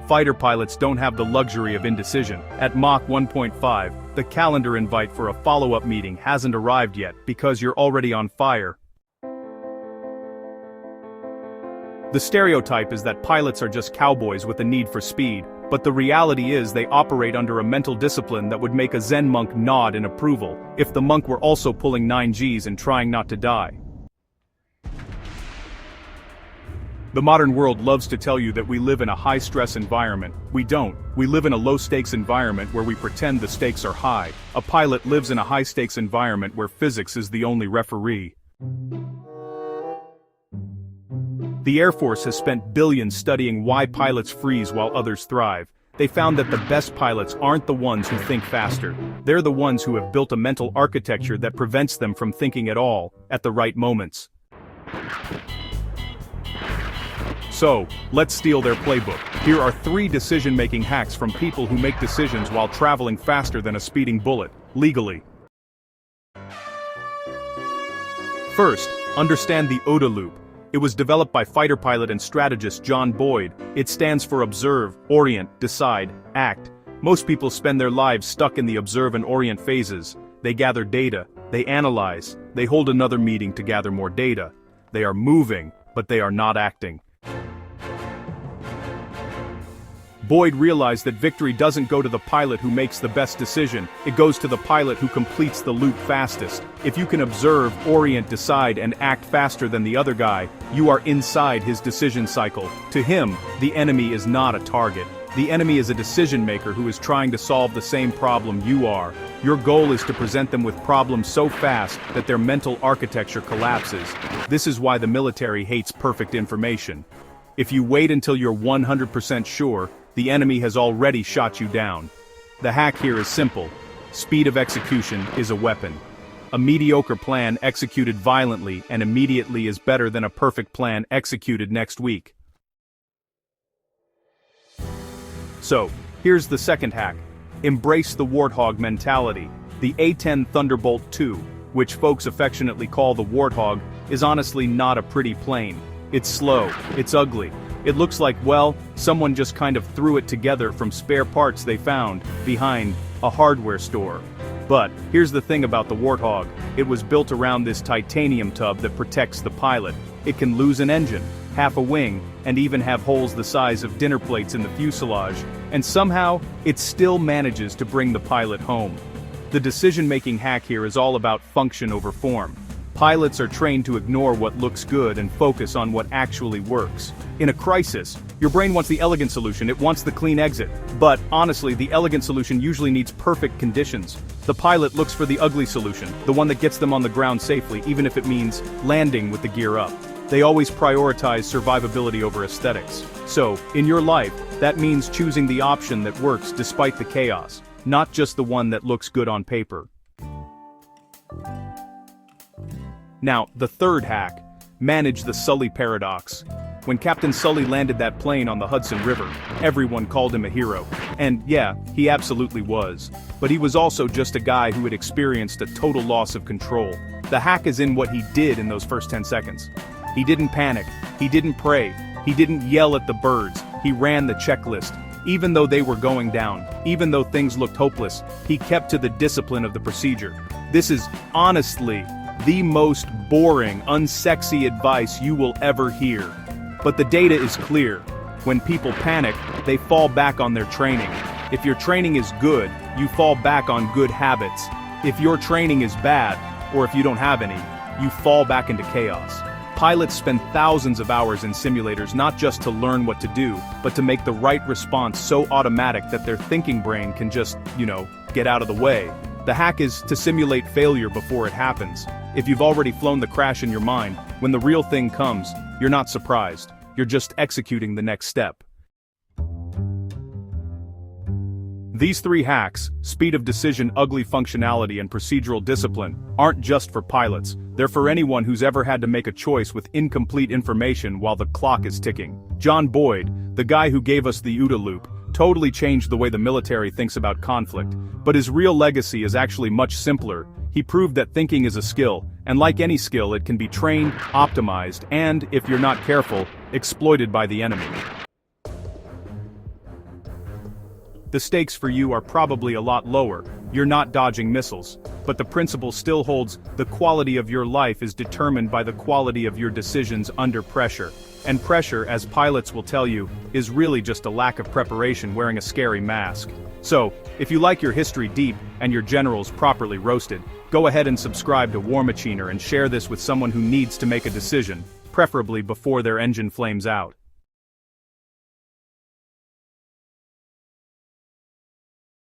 Fighter pilots don't have the luxury of indecision. At Mach 1.5, the calendar invite for a follow-up meeting hasn't arrived yet because you're already on fire. The stereotype is that pilots are just cowboys with a need for speed, but the reality is they operate under a mental discipline that would make a Zen monk nod in approval if the monk were also pulling 9 Gs and trying not to die. The modern world loves to tell you that we live in a high-stress environment. We don't. We live in a low-stakes environment where we pretend the stakes are high. A pilot lives in a high-stakes environment where physics is the only referee. The Air Force has spent billions studying why pilots freeze while others thrive. They found that the best pilots aren't the ones who think faster. They're the ones who have built a mental architecture that prevents them from thinking at all, at the right moments. So, let's steal their playbook. Here are 3 decision-making hacks from people who make decisions while traveling faster than a speeding bullet, legally. First, understand the OODA loop. It was developed by fighter pilot and strategist John Boyd. It stands for observe, orient, decide, act. Most people spend their lives stuck in the observe and orient phases. They gather data, they analyze, they hold another meeting to gather more data. They are moving, but they are not acting. Boyd realized that victory doesn't go to the pilot who makes the best decision, it goes to the pilot who completes the loop fastest. If you can observe, orient, decide, and act faster than the other guy, you are inside his decision cycle. To him, the enemy is not a target. The enemy is a decision maker who is trying to solve the same problem you are. Your goal is to present them with problems so fast that their mental architecture collapses. This is why the military hates perfect information. If you wait until you're 100% sure, the enemy has already shot you down. The hack here is simple. Speed of execution is a weapon. A mediocre plan executed violently and immediately is better than a perfect plan executed next week. So, here's the second hack. Embrace the Warthog mentality. The A-10 Thunderbolt II, which folks affectionately call the Warthog, is honestly not a pretty plane. It's slow, it's ugly. It looks like, well, someone just kind of threw it together from spare parts they found behind a hardware store. But here's the thing about the Warthog. It was built around this titanium tub that protects the pilot. It can lose an engine, half a wing, and even have holes the size of dinner plates in the fuselage, and somehow, it still manages to bring the pilot home. The decision-making hack here is all about function over form. Pilots are trained to ignore what looks good and focus on what actually works. In a crisis, your brain wants the elegant solution, it wants the clean exit. But, honestly, the elegant solution usually needs perfect conditions. The pilot looks for the ugly solution, the one that gets them on the ground safely, even if it means landing with the gear up. They always prioritize survivability over aesthetics. So, in your life, that means choosing the option that works despite the chaos, not just the one that looks good on paper. Now, the third hack, manage the Sully paradox. When Captain Sully landed that plane on the Hudson River, everyone called him a hero. And yeah, he absolutely was. But he was also just a guy who had experienced a total loss of control. The hack is in what he did in those first 10 seconds. He didn't panic, he didn't pray, he didn't yell at the birds, he ran the checklist. Even though they were going down, even though things looked hopeless, he kept to the discipline of the procedure. This is, honestly, the most boring, unsexy advice you will ever hear. But the data is clear. When people panic, they fall back on their training. If your training is good, you fall back on good habits. If your training is bad, or if you don't have any, you fall back into chaos. Pilots spend thousands of hours in simulators not just to learn what to do, but to make the right response so automatic that their thinking brain can just, get out of the way. The hack is to simulate failure before it happens. If you've already flown the crash in your mind, when the real thing comes, you're not surprised. You're just executing the next step. These 3 hacks, speed of decision, ugly functionality, and procedural discipline, aren't just for pilots. They're for anyone who's ever had to make a choice with incomplete information while the clock is ticking. John Boyd, the guy who gave us the OODA loop, totally changed the way the military thinks about conflict. But his real legacy is actually much simpler. He proved that thinking is a skill, and like any skill, it can be trained, optimized, and, if you're not careful, exploited by the enemy. the stakes for you are probably a lot lower. You're not dodging missiles. But the principle still holds: the quality of your life is determined by the quality of your decisions under pressure. And pressure, as pilots will tell you, is really just a lack of preparation wearing a scary mask. So, if you like your history deep and your generals properly roasted, go ahead and subscribe to War Machiner and share this with someone who needs to make a decision, preferably before their engine flames out.